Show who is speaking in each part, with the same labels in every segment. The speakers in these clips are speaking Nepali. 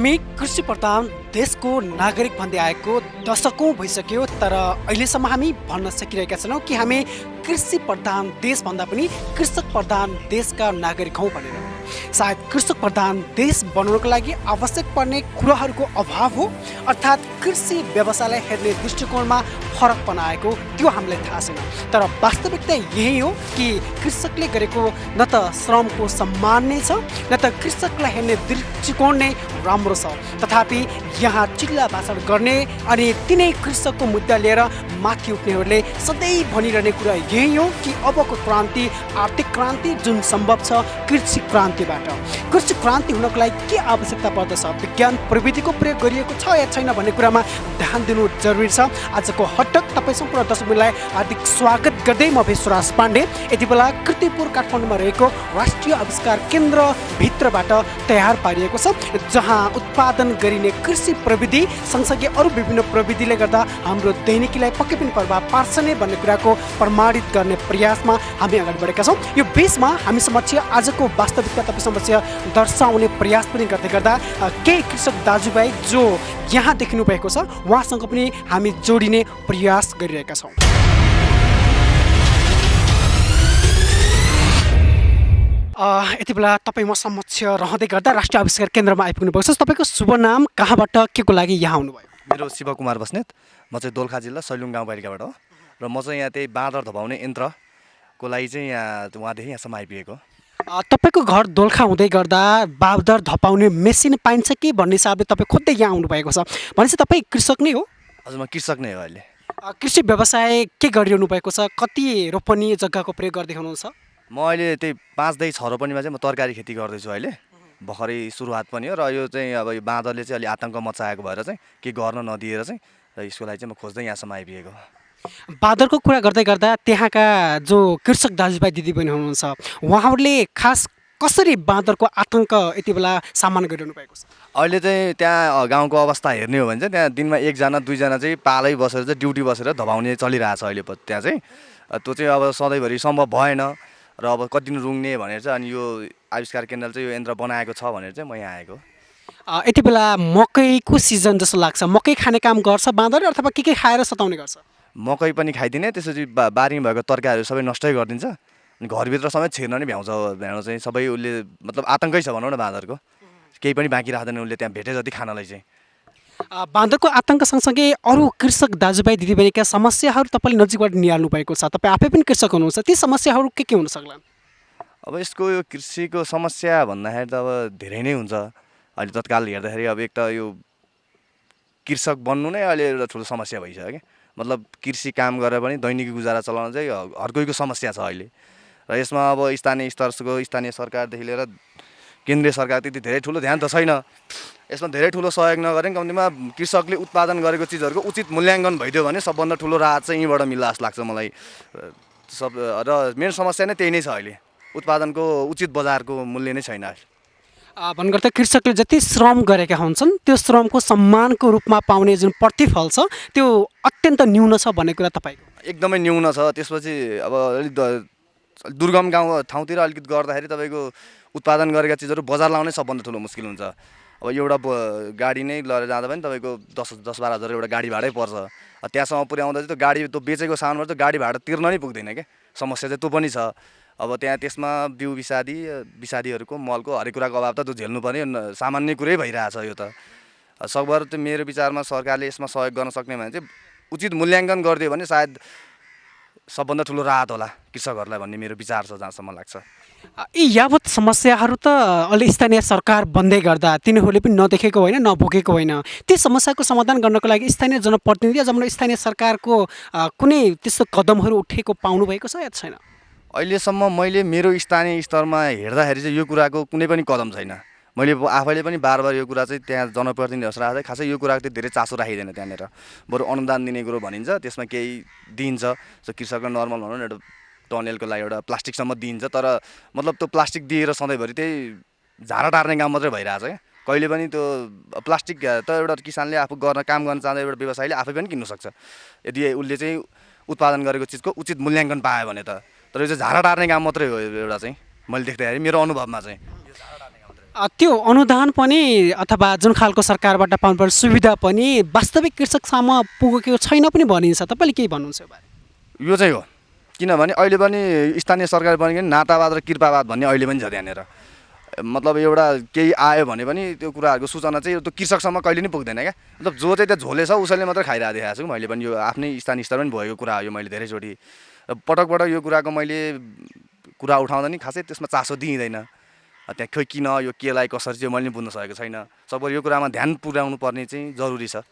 Speaker 1: हामी कृषि प्रधान देशको नागरिक भन्दै आएको दशकौँ भइसक्यो, तर अहिलेसम्म हामी भन्न सकिरहेका छैनौँ कि हामी कृषि प्रधान देशभन्दा पनि कृषक प्रधान देशका नागरिक हौँ भनेर। सायद कृषक प्रधान देश बनाउनको लागि आवश्यक पर्ने कुराहरूको अभाव हो, अर्थात् कृषि व्यवसायलाई हेर्ने दृष्टिकोणमा फरक बनाएको त्यो हामीलाई थाहा छैन। तर वास्तविकता यही हो कि कृषकले गरेको न त श्रमको सम्मान नै छ, न त कृषकलाई हेर्ने दृष्टिकोण नै राम्रो छ। तथापि यहाँ चिल्ला भाषण गर्ने अनि तिनै कृषकको मुद्दा लिएर माथि उठ्नेहरूले सधैँ भनिरहने कुरा यही हो कि अबको क्रान्ति आर्थिक क्रान्ति जुन सम्भव छ कृषि क्रान्तिबाट। कृषि क्रान्ति हुनको लागि के आवश्यकता पर्दछ, विज्ञान प्रविधिको प्रयोग गरिएको छ या छैन भन्ने कुरामा ध्यान दिनु जरुरी छ। आजको हटक तपाईँ सम्पूर्ण दर्शकलाई हार्दिक स्वागत गर्दै म विश्वराज पाण्डे यति बेला कीर्तिपुर काठमाडौँमा रहेको राष्ट्रिय आविष्कार केन्द्र भित्रबाट तयार पारिएको छ, जहाँ उत्पादन गरिने कृषि प्रविधि सँगसँगै अरू विभिन्न प्रविधिले गर्दा हाम्रो दैनिकीलाई पक्कै पनि प्रभाव पार्छ नै भन्ने कुराको प्रमाणित गर्ने प्रयासमा हामी अगाडि बढेका छौँ। यो बिचमा हामी समक्ष आजको वास्तविकता तपाईँ समक्ष दर्शाउने प्रयास पनि गर्दै गर्दा केही कृषक दाजुभाइ जो यहाँ देखिनु भएको छ उहाँसँग पनि हामी जोडिने प्रयास गरिरहेका छौँ। यति बेला तपाईँ म समक्ष रहँदै गर्दा राष्ट्रिय आविष्कार केन्द्रमा आइपुग्नु भएको छ। तपाईँको शुभ नाम, कहाँबाट के को लागि यहाँ आउनुभयो?
Speaker 2: मेरो शिवकुमार बस्नेत, म चाहिँ दोलखा जिल्ला सैलुङ गाउँपालिकाबाट हो र म चाहिँ यहाँ त्यही बाँदर धपाउने यन्त्रको लागि चाहिँ उहाँदेखि यहाँसम्म आइपुगेको।
Speaker 1: तपाईँको घर दोलखा हुँदै गर्दा बाँदर धपाउने मेसिन पाइन्छ कि भन्ने हिसाबले तपाईँ खुदै यहाँ आउनुभएको छ। भनेपछि तपाईँ कृषक नै हो?
Speaker 2: हजुर, म कृषक नै हो। अहिले
Speaker 1: कृषि व्यवसाय के गरिरहनु भएको छ? कति रोपनी जग्गाको प्रयोग गर्दै हुनुहुन्छ?
Speaker 2: म अहिले त्यही 5 6 रोपनीमा चाहिँ म तरकारी खेती गर्दैछु। अहिले भर्खरै सुरुवात पनि हो र यो चाहिँ अब यो बाँदरले चाहिँ अलि आतङ्क मचाएको भएर चाहिँ के गर्न नदिएर चाहिँ र यसको लागि चाहिँ म खोज्दै यहाँसम्म आइपुगेको।
Speaker 1: बाँदरको कुरा गर्दै गर्दा त्यहाँका जो कृषक दाजुभाइ दिदीबहिनी हुनुहुन्छ उहाँहरूले खास कसरी बाँदरको आतङ्क यति बेला सामना गरिरहनु भएको छ?
Speaker 2: अहिले चाहिँ त्यहाँ गाउँको अवस्था हेर्ने हो भने चाहिँ त्यहाँ दिनमा 1 जना 2 जना चाहिँ पालै बसेर चाहिँ ड्युटी बसेर धपाउने चलिरहेछ अहिले त्यहाँ चाहिँ। त्यो चाहिँ अब सधैँभरि सम्भव भएन र अब कति दिन रुङ्ने भनेर चाहिँ अनि यो आविष्कार केन्द्रले चाहिँ यो यन्त्र बनाएको छ भनेर चाहिँ म यहाँ आएको।
Speaker 1: यति बेला मकैको सिजन जस्तो लाग्छ, मकै खाने काम गर्छ बाँदर अथवा के खाएर सताउने गर्छ?
Speaker 2: मकै पनि खाइदिने, त्यसपछि बारीमा भएको तरकारीहरू सबै नष्टै गरिदिन्छ अनि घरभित्र समेत छिर्न नै भ्याउँछ चाहिँ सबै उसले मतलब आतङ्कै छ भनौँ न बाँदरको। केही पनि बाँकी राख्दैन उसले त्यहाँ भेटे जति खानलाई चाहिँ।
Speaker 1: बाँदरको आतङ्क सँगसँगै अरू कृषक दाजुभाइ दिदीबहिनीका समस्याहरू तपाईँले नजिकबाट निहाल्नु भएको छ, तपाईँ आफै पनि कृषक हुनुहुन्छ, ती समस्याहरू के हुन सक्लान्?
Speaker 2: अब यसको यो कृषिको समस्या भन्दाखेरि त अब धेरै नै हुन्छ। अहिले तत्काल हेर्दाखेरि अब एक त यो कृषक बन्नु नै अहिले एउटा ठुलो समस्या भइसक्यो क्या। मतलब कृषि काम गरेर पनि दैनिकी गुजारा चलाउन चाहिँ हर कोहीको समस्या छ अहिले। र यसमा अब स्थानीय स्तरको स्थानीय सरकारदेखि लिएर केन्द्रीय सरकार त्यति धेरै ठुलो ध्यान त छैन। यसमा धेरै ठुलो सहयोग नगरे कम्तीमा कृषकले उत्पादन गरेको चिजहरूको उचित मूल्याङ्कन भइदियो भने सबभन्दा ठुलो राहत चाहिँ यहीँबाट मिल्ला जस्तो लाग्छ मलाई। र मेन समस्या नै त्यही नै छ अहिले, उत्पादनको उचित बजारको मूल्य नै छैन।
Speaker 1: भन्नुपर्दा कृषकले जति श्रम गरेका हुन्छन् त्यो श्रमको सम्मानको रूपमा पाउने जुन प्रतिफल छ त्यो अत्यन्त न्यून छ भन्ने कुरा तपाईँको?
Speaker 2: एकदमै न्यून छ। त्यसपछि अब अलिक दुर्गम गाउँ ठाउँतिर अलिकति गर्दाखेरि तपाईँको उत्पादन गरेका चिजहरू बजार लाउनै सबभन्दा ठुलो मुस्किल हुन्छ। अब एउटा गाडी नै लिएर जाँदा पनि तपाईँको 10-12 हजार एउटा गाडी भाडै पर्छ। त्यहाँसम्म पुर्याउँदा चाहिँ त्यो गाडी त्यो बेचेको सामानबाट चाहिँ गाडी भाडा तिर्न नै पुग्दैन क्या। समस्या चाहिँ त्यो पनि छ। अब त्यहाँ त्यसमा बिउ विषादीहरूको मलको हरेक कुराको अभाव त त्यो झेल्नु पर्ने सामान्य कुरै भइरहेछ। यो त सकभर त्यो मेरो विचारमा सरकारले यसमा सहयोग गर्न सक्ने भने चाहिँ उचित मूल्याङ्कन गरिदियो भने सायद सबभन्दा ठुलो राहत होला कृषकहरूलाई भन्ने मेरो विचार छ जहाँसम्म लाग्छ।
Speaker 1: यी यावत समस्याहरू त अहिले स्थानीय सरकार बन्दै गर्दा तिनीहरूले पनि नदेखेको होइन, नभोगेको होइन। ती समस्याको समाधान गर्नको लागि स्थानीय जनप्रतिनिधि या स्थानीय सरकारको कुनै त्यस्तो कदमहरू उठेको पाउनु भएको छ या छैन?
Speaker 2: अहिलेसम्म मैले मेरो स्थानीय स्तरमा हेर्दाखेरि चाहिँ यो कुराको कुनै पनि कदम छैन। मैले आफैले पनि बार यो कुरा चाहिँ त्यहाँ जनप्रतिनिधिहरूसँग राख्दा खासै यो कुराको चाहिँ धेरै चासो राखिँदैन। त्यहाँनिर बरु अनुदान दिने कुरो भनिन्छ, त्यसमा केही दिन्छ। कृषकलाई नर्मल भनौँ न एउटा टनेलको लागि एउटा प्लास्टिकसम्म दिन्छ, तर मतलब त्यो प्लास्टिक दिएर सधैँभरि त्यही झारा टार्ने काम मात्रै भइरहेछ क्या। कहिले पनि त्यो प्लास्टिक त एउटा किसानले आफू काम गर्न चाहँदा एउटा व्यवसायीले आफै पनि किन्नु सक्छ यदि उसले चाहिँ उत्पादन गरेको चिजको उचित मूल्याङ्कन पायो भने त। तर यो चाहिँ झारा टार्ने काम मात्रै हो एउटा चाहिँ मैले देख्दाखेरि मेरो अनुभवमा चाहिँ यो झारा टार्ने काम मात्रै हो।
Speaker 1: त्यो अनुदान पनि अथवा जुन खालको सरकारबाट पाउनुपर्ने सुविधा पनि वास्तविक कृषकसम्म पुगेको छैन पनि भनिन्छ। तपाईँले के भन्नुहुन्छ यो बारे?
Speaker 2: यो चाहिँ हो, किनभने अहिले पनि स्थानीय सरकार बनिकन नातावाद र कृपावाद भन्ने अहिले पनि छ त्यहाँनिर। मतलब एउटा केही आयो भने पनि त्यो कुराहरूको सूचना चाहिँ त्यो कृषकसम्म कहिले पनि पुग्दैन क्या। मतलब जो चाहिँ त्यहाँ झोले छ उसैले मात्रै खाइरहेको देखाएको छु मैले पनि। यो आफ्नै स्थानीय स्तर पनि भएको कुरा हो यो, मैले धेरैचोटि पटक पटक यो कुराको मैले कुरा उठाउँदा नि खासै त्यसमा चासो दिइँदैन। त्यहाँ खोइ किन यो केलाई कसरी चाहिँ मैले बुझ्न सकेको छैन। सबैले यो कुरामा ध्यान पुर्याउनु पर्ने चाहिँ जरुरी छ।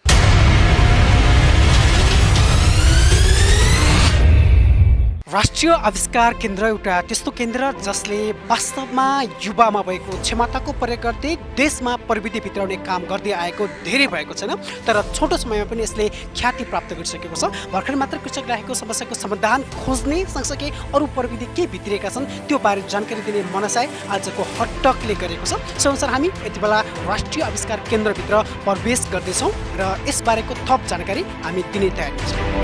Speaker 1: राष्ट्रिय आविष्कार केन्द्र एउटा त्यस्तो केन्द्र जसले वास्तवमा युवामा भएको क्षमताको प्रयोग गर्दै देशमा प्रविधि भित्राउने काम गर्दै आएको धेरै भएको छैन, तर छोटो समयमा पनि यसले ख्याति प्राप्त गरिसकेको छ। भर्खर मात्र कृषक राखेको समस्याको समाधान खोज्ने सँगसँगै अरू प्रविधि के भित्रिएका छन् त्यो बारे जानकारी दिने मनसाय आजको हटटकले गरेको छ। सो अनुसार हामी यति बेला राष्ट्रिय आविष्कार केन्द्रभित्र प्रवेश गर्दैछौँ र यसबारेको थप जानकारी हामी दिने तयारी छौँ।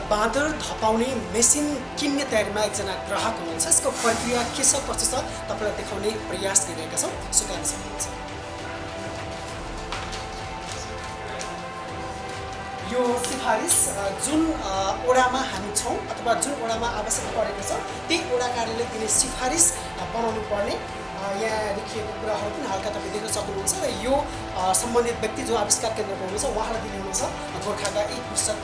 Speaker 1: बाँदर धपाउने मेसिन किन्ने तयारीमा एकजना ग्राहक हुनुहुन्छ। यसको प्रक्रिया के छ कसो छ तपाईँलाई देखाउने प्रयास गरिरहेका छौँ। सुकाउन सक्नुहुन्छ। यो सिफारिस जुन ओडामा हामी छौँ अथवा जुन ओडामा आवश्यक परेको छ त्यही ओडा कार्यालयले दिने सिफारिस बनाउनु पर्ने यहाँ लेखिएको कुराहरू पनि हल्का तपाईँ देख्न सक्नुहुन्छ। र यो सम्बन्धित व्यक्ति जो आविष्कार केन्द्रको हुनुहुन्छ उहाँलाई दिने हुनुहुन्छ गोर्खाका एक कृषक।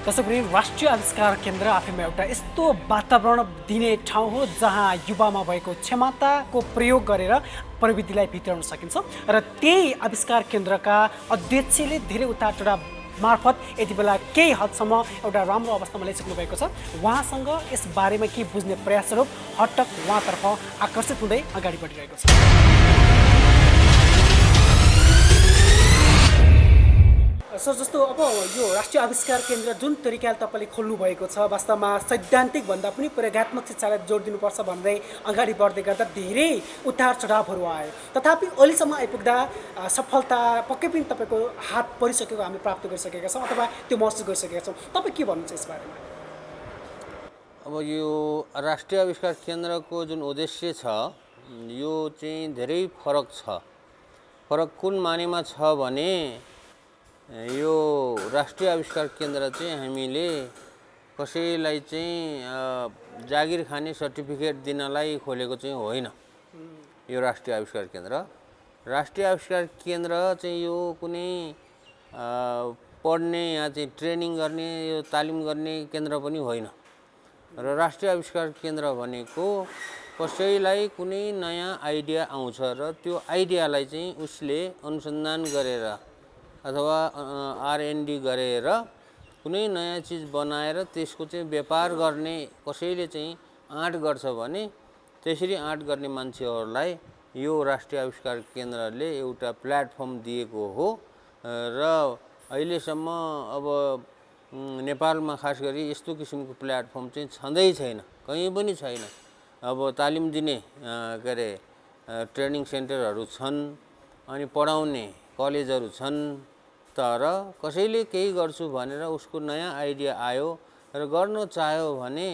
Speaker 1: त्यसैगरी राष्ट्रिय आविष्कार केन्द्र आफैमा एउटा यस्तो वातावरण दिने ठाउँ हो जहाँ युवामा भएको क्षमताको प्रयोग गरेर प्रविधिलाई भित्राउन सकिन्छ। र त्यही आविष्कार केन्द्रका अध्यक्षले धेरै उतारचढाव मार्फत यति बेला केही हदसम्म एउटा राम्रो अवस्थामा ल्याइसक्नु भएको छ। उहाँसँग यस बारेमा के बुझ्ने प्रयास स्वरूप हटक उहाँतर्फ आकर्षित हुँदै अगाडि बढिरहेको छ। सर, जस्तो अब यो राष्ट्रिय आविष्कार केन्द्र जुन तरिकाले तपाईँले खोल्नु भएको छ वास्तवमा सैद्धान्तिक भन्दा पनि प्रयोगात्मक शिक्षालाई जोड दिनुपर्छ भन्दै अगाडि बढ्दै गर्दा धेरै उतार चढावहरू आयो, तथापि अहिलेसम्म आइपुग्दा सफलता पक्कै पनि तपाईँको हात परिसकेको हामी प्राप्त गरिसकेका छौँ अथवा त्यो महसुस गरिसकेका छौँ। तपाईँ के भन्नुहुन्छ यस बारेमा?
Speaker 3: अब यो राष्ट्रिय आविष्कार केन्द्रको जुन उद्देश्य छ यो चाहिँ धेरै फरक छ। फरक कुन मानेमा छ भने यो राष्ट्रिय आविष्कार केन्द्र चाहिँ हामीले कसैलाई चाहिँ जागिर खाने सर्टिफिकेट दिनलाई खोलेको चाहिँ होइन। यो राष्ट्रिय आविष्कार केन्द्र चाहिँ यो कुनै पढ्ने या चाहिँ ट्रेनिङ गर्ने यो तालिम गर्ने केन्द्र पनि होइन। र राष्ट्रिय आविष्कार केन्द्र भनेको कसैलाई कुनै नयाँ आइडिया आउँछ र त्यो आइडियालाई चाहिँ उसले अनुसन्धान गरेर अथवा R&D गरेर कुनै नयाँ चिज बनाएर त्यसको चाहिँ व्यापार गर्ने कसैले चाहिँ आँट गर्छ भने त्यसरी आँट गर्ने मान्छेहरूलाई यो राष्ट्रिय आविष्कार केन्द्रले एउटा प्लेटफर्म दिएको हो। र अहिलेसम्म अब नेपालमा खास गरी यस्तो किसिमको प्लेटफर्म चाहिँ छँदै छैन, कहीँ पनि छैन। अब तालिम दिने के अरे ट्रेनिङ सेन्टरहरू छन् अनि पढाउने कलेजहरू छन्, तर कसैले केही गर्छु भनेर उसको नयाँ आइडिया आयो र गर्न चाह्यो भने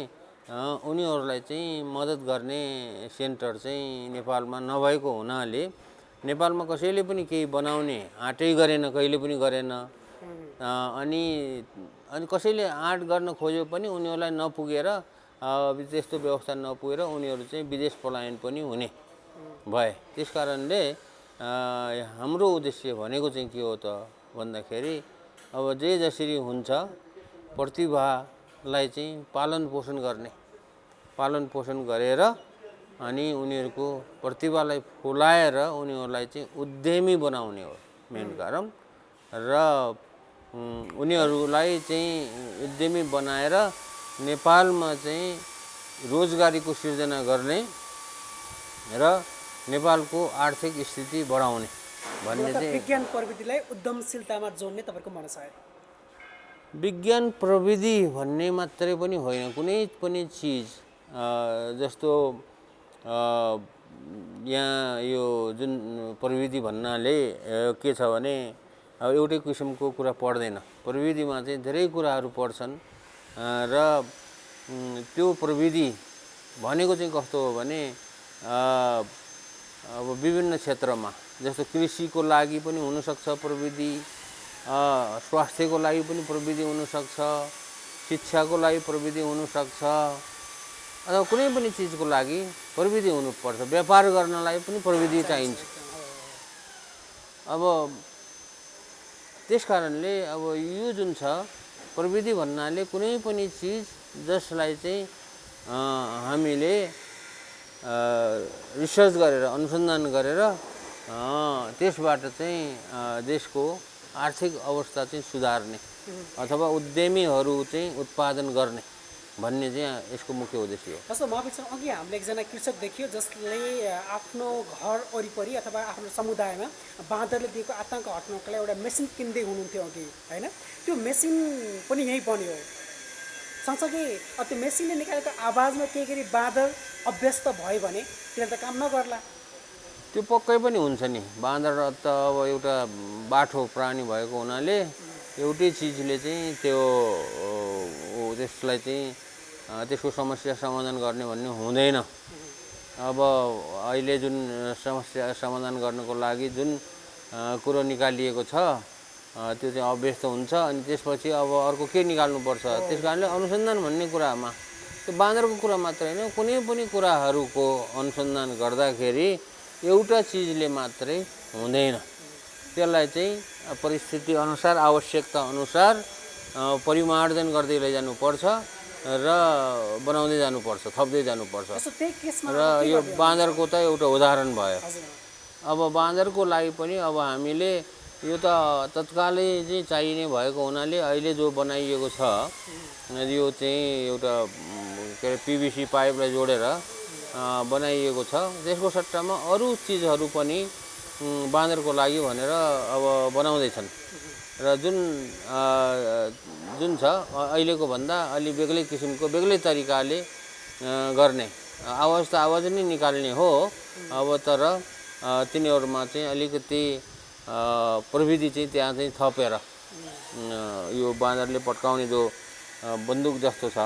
Speaker 3: उनीहरूलाई चाहिँ मद्दत गर्ने सेन्टर चाहिँ नेपालमा नभएको हुनाले नेपालमा कसैले पनि केही बनाउने आँटै गरेन, कहिले पनि गरेन। अनि कसैले आँट गर्न खोज्यो पनि उनीहरूलाई नपुगेर त्यस्तो व्यवस्था नपुगेर उनीहरू चाहिँ विदेश पलायन पनि हुने भए। त्यस कारणले हाम्रो उद्देश्य भनेको चाहिँ के हो त भन्दाखेरि अब जे जसरी हुन्छ प्रतिभालाई चाहिँ पालन पोषण गरेर अनि उनीहरूको प्रतिभालाई फुलाएर उनीहरूलाई चाहिँ उद्यमी बनाउने हो मेन कारण। र उनीहरूलाई चाहिँ उद्यमी बनाएर नेपालमा चाहिँ रोजगारीको सिर्जना गर्ने र नेपालको आर्थिक स्थिति बढाउने भन्ने चाहिँ
Speaker 1: विज्ञान प्रविधिलाई उद्यमशीलतामा जोड्ने तपाईको मनसाय।
Speaker 3: विज्ञान प्रविधि भन्ने मात्रै पनि होइन, कुनै पनि चिज जस्तो यहाँ यो जुन प्रविधि भन्नाले के छ भने अब एउटै किसिमको कुरा पर्दैन, प्रविधिमा चाहिँ धेरै कुराहरू पर्छन् र त्यो प्रविधि भनेको चाहिँ कस्तो हो भने अब विभिन्न क्षेत्रमा जस्तो कृषिको लागि पनि हुनसक्छ प्रविधि, स्वास्थ्यको लागि पनि प्रविधि हुनसक्छ, शिक्षाको लागि प्रविधि हुनसक्छ, अथवा कुनै पनि चिजको लागि प्रविधि हुनुपर्छ, व्यापार गर्नलाई पनि प्रविधि चाहिन्छ। अब त्यस कारणले अब यो जुन छ प्रविधि भन्नाले कुनै पनि चिज जसलाई चाहिँ हामीले रिसर्च गरेर अनुसन्धान गरेर त्यसबाट चाहिँ देशको आर्थिक अवस्था चाहिँ सुधार्ने अथवा उद्यमीहरू चाहिँ उत्पादन गर्ने भन्ने चाहिँ यसको मुख्य उद्देश्य हो।
Speaker 1: जस्तो महावीर अघि हामीले एकजना कृषक देखियो जसले आफ्नो घर वरिपरि अथवा आफ्नो समुदायमा बाँदरले दिएको आतङ्क हट्नको लागि एउटा मेसिन किन्दै हुनुहुन्थ्यो अघि, होइन? त्यो मेसिन पनि यहीँ बन्यो। सँगसँगै त्यो मेसिनले निकालेको आवाजमा के गरी बाँदर अभ्यस्त भयो भने त्यसले त काम नगर्ला।
Speaker 3: त्यो पक्कै पनि हुन्छ नि। बाँदर त अब एउटा बाठो प्राणी भएको हुनाले एउटै चिजले चाहिँ त्यसलाई चाहिँ त्यसको समस्या समाधान गर्ने भन्ने हुँदैन। अब अहिले जुन समस्या समाधान गर्नको लागि जुन कुरो निकालिएको छ त्यो चाहिँ अभ्यस्त हुन्छ अनि त्यसपछि अब अर्को के निकाल्नुपर्छ। त्यस कारणले अनुसन्धान भन्ने कुरामा त्यो बाँदरको कुरा मात्र होइन, कुनै पनि कुराहरूको अनुसन्धान गर्दाखेरि एउटा चिजले मात्रै हुँदैन, त्यसलाई चाहिँ परिस्थिति अनुसार आवश्यकता अनुसार परिमार्जन गर्दै लैजानुपर्छ र बनाउँदै जानुपर्छ, थप्दै जानुपर्छ। र यो बाँदरको त एउटा उदाहरण भयो। अब बाँदरको लागि पनि अब हामीले यो त तत्कालै चाहिँ चाहिने भएको हुनाले अहिले जो बनाइएको छ यो चाहिँ एउटा के अरे पिभिसी पाइपलाई जोडेर बनाइएको छ। त्यसको सट्टामा अरू चिजहरू पनि बाँदरको लागि भनेर अब बनाउँदैछन् र जुन छ अहिलेको भन्दा अलि बेग्लै किसिमको बेग्लै तरिकाले गर्ने आवाज त आवाज नै निकाल्ने हो। अब तर तिनीहरूमा चाहिँ अलिकति प्रविधि चाहिँ त्यहाँ चाहिँ थपेर यो बाँदरले पट्काउने जो बन्दुक जस्तो छ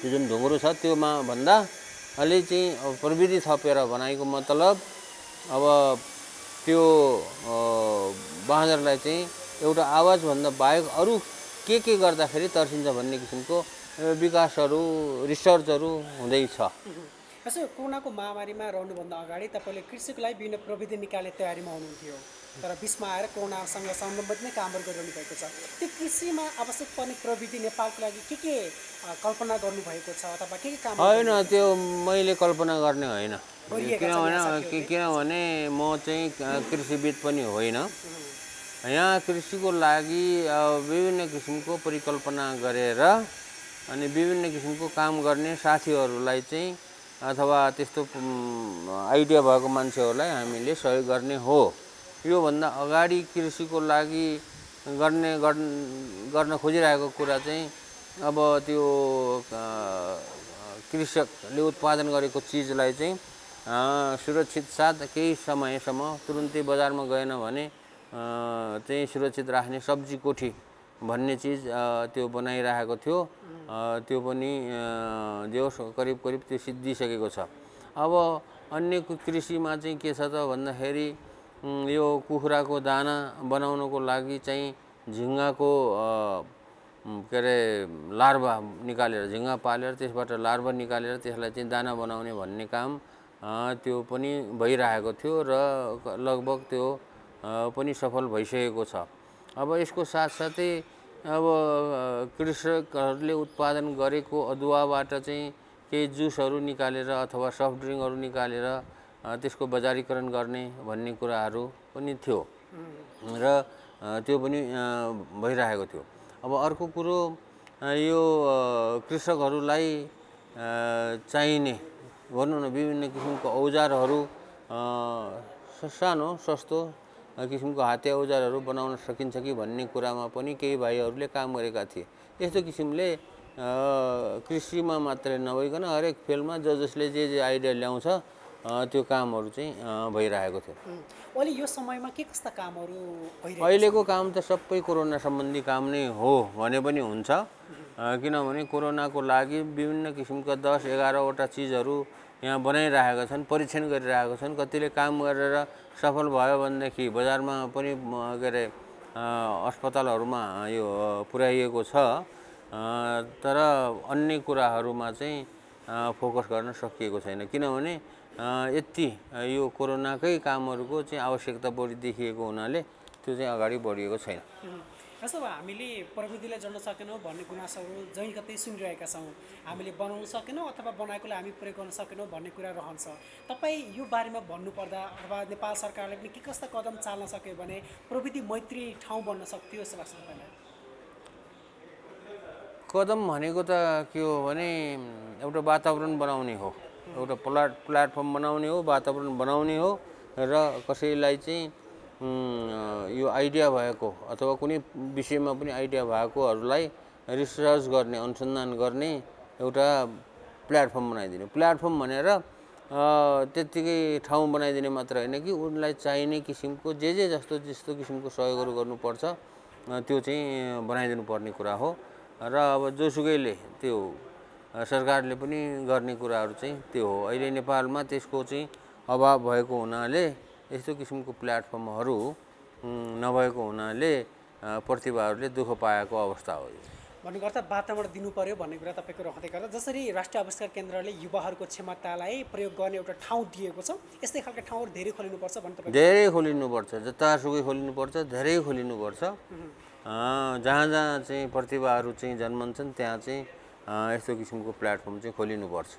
Speaker 3: त्यो जुन ढुङ्ग्रो छ त्योमा भन्दा अलि चाहिँ प्रविधि थपेर बनाएको मतलब अब त्यो बाँदरलाई चाहिँ एउटा आवाजभन्दा बाहेक अरू के गर्दाखेरि तर्सिन्छ भन्ने किसिमको विकासहरू रिसर्चहरू हुँदैछ।
Speaker 1: यसो कोरोनाको महामारीमा रहनुभन्दा अगाडि तपाईँले कृषिको लागि विभिन्न प्रविधि निकाल्ने तयारीमा हुनुहुन्थ्यो, तर बिचमा आएर कोरोनासँग सम्बन्धित नै कामहरू गरिरहनु भएको छ। त्यो कृषिमा आवश्यक पर्ने प्रविधि नेपालको लागि के कल्पना गर्नुभएको छ अथवा के काम?
Speaker 3: होइन, त्यो मैले कल्पना गर्ने होइन, किनभने म चाहिँ कृषिविद पनि होइन। यहाँ कृषिको लागि विभिन्न किसिमको परिकल्पना गरेर अनि विभिन्न किसिमको काम गर्ने साथीहरूलाई चाहिँ अथवा त्यस्तो आइडिया भएको मान्छेहरूलाई हामीले सहयोग गर्ने हो। योभन्दा अगाडि कृषिको लागि गर्न खोजिरहेको कुरा चाहिँ अब त्यो कृषकले उत्पादन गरेको चिजलाई चाहिँ सुरक्षित साथ केही समयसम्म तुरुन्तै बजारमा गएन भने चाहिँ सुरक्षित राख्ने सब्जी कोठी भन्ने चिज त्यो बनाइरहेको थियो। त्यो पनि करिब त्यो सिद्धिसकेको छ। अब अन्य कृषिमा चाहिँ के छ त भन्दाखेरि यो कुखुराको दाना बनाउनको लागि चाहिँ झिँगाको के अरे लार्भा निकालेर झिँगा पालेर त्यसबाट लार्भा निकालेर त्यसलाई चाहिँ दाना बनाउने भन्ने काम त्यो पनि भइरहेको थियो र लगभग त्यो पनि सफल भइसकेको छ। अब यसको साथसाथै अब कृषकहरूले उत्पादन गरेको अदुवाबाट चाहिँ केही जुसहरू निकालेर अथवा सफ्ट ड्रिङ्कहरू निकालेर त्यसको बजारीकरण गर्ने भन्ने कुराहरू पनि थियो र त्यो पनि भइरहेको थियो। अब अर्को कुरो यो कृषकहरूलाई चाहिने भनौँ न विभिन्न किसिमको औजारहरू सानो सस्तो किसिमको हाते औजारहरू बनाउन सकिन्छ कि भन्ने कुरामा पनि केही भाइहरूले काम गरेका थिए। यस्तो किसिमले कृषिमा मात्रै नभइकन हरेक फिल्डमा जसले जे आइडिया ल्याउँछ त्यो कामहरू चाहिँ भइरहेको थियो।
Speaker 1: अहिले यो समयमा के कस्ता कामहरू भइरहेको
Speaker 3: अहिलेको काम त सबै कोरोना सम्बन्धी काम नै हो भने पनि हुन्छ, किनभने कोरोनाको लागि विभिन्न किसिमका 10-11वटा चिजहरू यहाँ बनाइरहेका छन्, परीक्षण गरिरहेका छन्। कतिले काम गरेर सफल भयो भनेदेखि बजारमा पनि के अरे अस्पतालहरूमा यो पुर्याइएको छ, तर अन्य कुराहरूमा चाहिँ फोकस गर्न सकिएको छैन, किनभने यति यो कोरोनाकै कामहरूको चाहिँ आवश्यकता बढी देखिएको हुनाले त्यो चाहिँ अगाडि बढिएको छैन।
Speaker 1: जस्तो हामीले प्रविधिलाई जोड्न सकेनौँ भन्ने गुनासोहरू जहीँ कतै सुनिरहेका छौँ। हामीले बनाउन सकेनौँ अथवा बनाएकोलाई हामी प्रयोग गर्न सकेनौँ भन्ने कुरा रहन्छ। तपाईँ यो बारेमा भन्नुपर्दा अथवा नेपाल सरकारले पनि के कस्ता कदम चाल्न सक्यो भने प्रविधि मैत्री ठाउँ बन्न सक्थ्यो जस्तो लाग्छ तपाईँलाई?
Speaker 3: कदम भनेको त के हो भने एउटा वातावरण बनाउने हो, एउटा प्लेटफर्म बनाउने हो, वातावरण बनाउने हो र कसैलाई चाहिँ यो आइडिया भएको अथवा कुनै विषयमा पनि आइडिया भएकोहरूलाई रिसर्च गर्ने, अनुसन्धान गर्ने एउटा प्लेटफर्म बनाइदिने। प्लेटफर्म भनेर त्यत्तिकै ठाउँ बनाइदिने मात्र होइन कि उनलाई चाहिने किसिमको जस्तो किसिमको सहयोगहरू गर्नुपर्छ त्यो चाहिँ बनाइदिनु पर्ने कुरा हो। र अब जोसुकैले त्यो सरकारले पनि गर्ने कुराहरू चाहिँ त्यो हो। अहिले नेपालमा त्यसको चाहिँ अभाव भएको हुनाले यस्तो किसिमको प्लेटफर्महरू नभएको हुनाले प्रतिभाहरूले दुःख पाएको अवस्था हो।
Speaker 1: भन्नुको अर्थ वातावरण दिनु पर्यो भन्ने कुरा तपाईँको रहँदै गर्दा जसरी राष्ट्रिय आविष्कार केन्द्रले युवाहरूको क्षमतालाई प्रयोग गर्ने एउटा ठाउँ दिएको छ, यस्तै खालका ठाउँहरू धेरै खोलिनुपर्छ भन्ने तपाईँ?
Speaker 3: धेरै खोलिनुपर्छ, जतासुकै खोलिनुपर्छ, धेरै खोलिनुपर्छ। जहाँ जहाँ चाहिँ प्रतिभाहरू चाहिँ जन्मन्छन् त्यहाँ चाहिँ यस्तो किसिमको प्लेटफर्म चाहिँ खोलिनुपर्छ।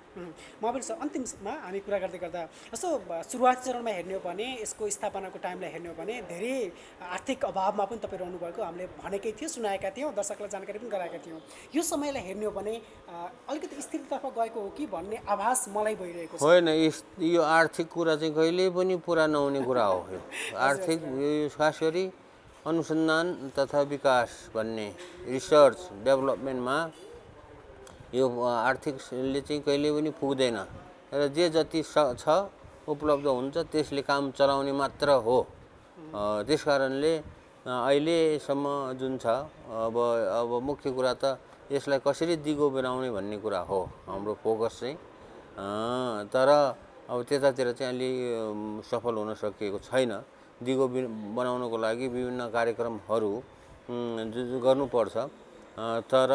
Speaker 1: महावीर सर, अन्तिममा हामी कुरा गर्दै गर्दा जस्तो सुरुवाती चरणमा हेर्ने हो भने यसको स्थापनाको टाइमलाई हेर्ने हो भने धेरै आर्थिक अभावमा पनि तपाईँ रहनुभएको हामीले भनेकै थियो, सुनाएका थियौँ, दर्शकलाई जानकारी पनि गराएका थियौँ। यो समयलाई हेर्ने हो भने अलिकति स्थितितर्फ गएको हो कि भन्ने आभास मलाई भइरहेको छ।
Speaker 3: होइन, यो आर्थिक कुरा चाहिँ कहिल्यै पनि पुरा नहुने कुरा हो। यो आर्थिक यो खास गरी अनुसन्धान तथा विकास भन्ने रिसर्च डेभलपमेन्टमा यो आर्थिकले चाहिँ कहिले पनि पुग्दैन र जे जति छ उपलब्ध हुन्छ त्यसले काम चलाउने मात्र हो। त्यस कारणले अहिलेसम्म जुन छ अब मुख्य कुरा त यसलाई कसरी दिगो बनाउने भन्ने कुरा हो हाम्रो फोकस चाहिँ। तर अब त्यतातिर चाहिँ अलि सफल हुन सकिएको छैन। दिगो बनाउनको लागि विभिन्न कार्यक्रमहरू गर्नुपर्छ, तर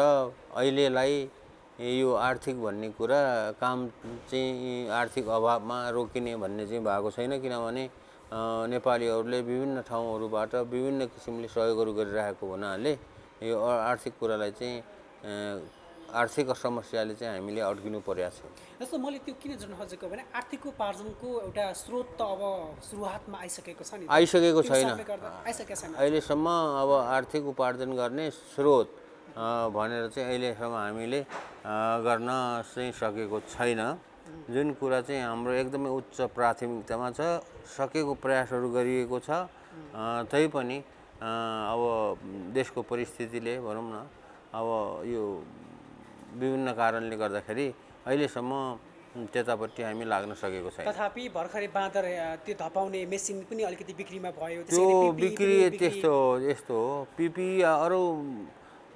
Speaker 3: अहिलेलाई यो आर्थिक भन्ने कुरा काम चाहिँ आर्थिक अभावमा रोकिने भन्ने चाहिँ भएको छैन, किनभने नेपालीहरूले विभिन्न ठाउँहरूबाट विभिन्न किसिमले सहयोगहरू गरिरहेको हुनाले यो आर्थिक कुरालाई चाहिँ आर्थिक समस्याले चाहिँ हामीले अड्किनु परेको छ।
Speaker 1: जस्तो मैले त्यो किन जोड्न खोजेको भने आर्थिक उपार्जनको एउटा स्रोत त अब सुरुवातमा आइसकेको छ नि,
Speaker 3: आइसकेको छैन
Speaker 1: आइसकेको छैन
Speaker 3: अहिलेसम्म। अब आर्थिक उपार्जन गर्ने स्रोत भनेर चाहिँ अहिलेसम्म हामीले गर्न चाहिँ सकेको छैन। जुन कुरा चाहिँ हाम्रो एकदमै उच्च प्राथमिकतामा छ, सकेको प्रयासहरू गरिएको छ, तैपनि अब देशको परिस्थितिले भनौँ न अब यो विभिन्न कारणले गर्दाखेरि अहिलेसम्म त्यतापट्टि हामी लाग्न सकेको छैन।
Speaker 1: तथापि भर्खरै बाँदर त्यो धपाउने मेसिन पनि अलिकति बिक्रीमा भयो।
Speaker 3: त्यो बिक्री यस्तो हो। पिपी अरू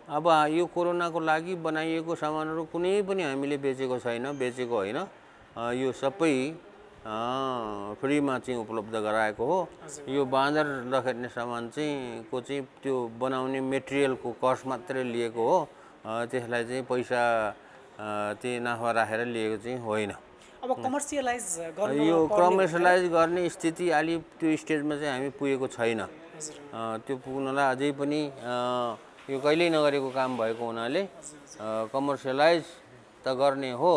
Speaker 3: अब यो कोरोनाको लागि बनाइएको सामानहरू कुनै पनि हामीले बेचेको छैन, बेचेको होइन। यो सबै फ्रीमा चाहिँ उपलब्ध गराएको हो। यो बाँदर लखेट्ने सामान चाहिँ त्यो बनाउने मेटेरियलको कस्ट मात्रै लिएको हो, त्यसलाई चाहिँ पैसा त्यही नाफा राखेर लिएको चाहिँ होइन।
Speaker 1: अब कमर्सियलाइज गर्नु
Speaker 3: यो कमर्सियलाइज गर्ने स्थिति अलि त्यो स्टेजमा चाहिँ हामी पुगेको छैन। त्यो पुग्नलाई अझै पनि यो कहिल्यै नगरेको काम भएको हुनाले कमर्सियलाइज त गर्ने हो,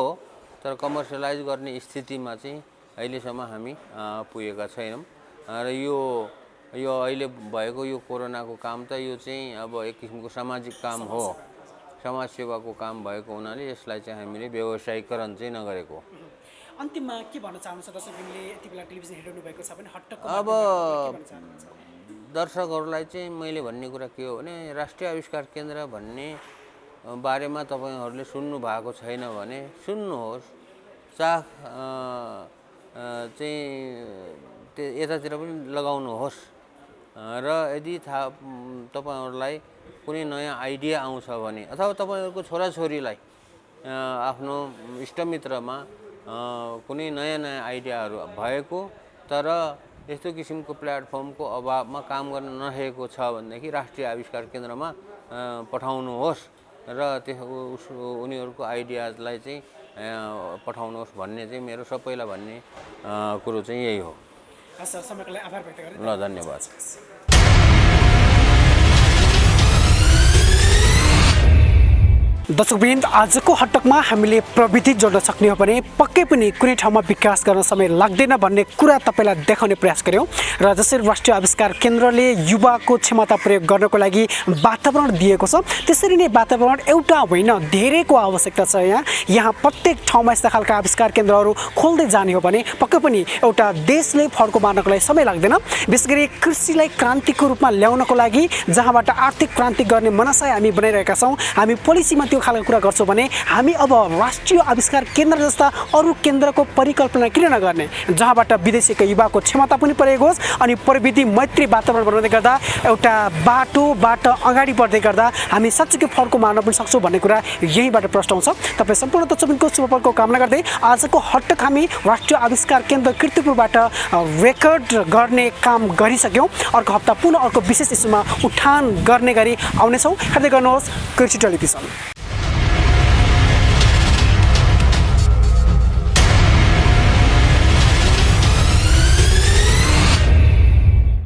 Speaker 3: तर कमर्सियलाइज गर्ने स्थितिमा चाहिँ अहिलेसम्म हामी पुगेका छैनौँ। र यो अहिले भएको यो कोरोनाको काम त यो चाहिँ अब एक किसिमको सामाजिक काम हो, समाज सेवाको काम भएको हुनाले यसलाई चाहिँ हामीले व्यवसायीकरण चाहिँ नगरेको।
Speaker 1: अन्तिममा के भन्न चाहनुहुन्छ दर्शकहरूले यति बेला टेलिभिजन हेरिरहनु भएको छ भने हट्टको
Speaker 3: अब दर्शकहरूलाई चाहिँ मैले भन्ने कुरा के हो भने राष्ट्रिय आविष्कार केन्द्र भन्ने बारेमा तपाईँहरूले सुन्नु भएको छैन भने सुन्नुहोस्। चाख चाहिँ यतातिर पनि लगाउनुहोस् र यदि तपाईँहरूलाई कुनै नयाँ आइडिया आउँछ भने अथवा तपाईँहरूको छोराछोरीलाई आफ्नो इष्टमित्रमा कुनै नयाँ आइडियाहरू भएको तर यस्तो किसिमको प्लेटफर्मको अभावमा काम गर्न नसकेको छ भनेदेखि राष्ट्रिय आविष्कार केन्द्रमा पठाउनुहोस् र उनीहरूको आइडियाजलाई चाहिँ पठाउनुहोस् भन्ने चाहिँ मेरो सबैलाई भन्ने कुरो चाहिँ यही हो। ल धन्यवाद।
Speaker 1: दर्शकवृन्द, आजको हटकमा हामीले प्रविधि जोड्न सक्ने हो भने पक्कै पनि कुनै ठाउँमा विकास गर्न समय लाग्दैन भन्ने कुरा तपाईँलाई देखाउने प्रयास गर्यौँ। र जसरी राष्ट्रिय आविष्कार केन्द्रले युवाको क्षमता प्रयोग गर्नको लागि वातावरण दिएको छ, त्यसरी नै वातावरण एउटा होइन धेरैको आवश्यकता छ। यहाँ प्रत्येक ठाउँमा यस्ता खालका आविष्कार केन्द्रहरू खोल्दै जाने हो भने पक्कै पनि एउटा देशले फड्को मार्नको लागि समय लाग्दैन। विशेष गरी कृषिलाई क्रान्तिको रूपमा ल्याउनको लागि जहाँबाट आर्थिक क्रान्ति गर्ने मनसाय हामी बनाइरहेका छौँ, हामी पोलिसीमा त्यो खालको कुरा गर्छौँ भने हामी अब राष्ट्रिय आविष्कार केन्द्र जस्ता अरू केन्द्रको परिकल्पना किन नगर्ने, जहाँबाट विदेशीको युवाको क्षमता पनि प्रयोग होस् अनि प्रविधि मैत्री वातावरण बनाउँदै गर्दा एउटा बाटोबाट अगाडि बढ्दै गर्दा हामी साँच्चै फड्को मार्न पनि सक्छौँ भन्ने कुरा यहीँबाट प्रश्न हुन्छ। तपाईँ सम्पूर्ण दर्शकको शुभफलको कामना गर्दै आजको हटक हामी राष्ट्रिय आविष्कार केन्द्र कीर्तिपुरबाट रेकर्ड गर्ने काम गरिसक्यौँ। अर्को हप्ता पुनः अर्को विशेष इस्युमा उठान गर्ने गरी आउनेछौँ। हेर्दै गर्नुहोस् कृषि टेलिभिजन।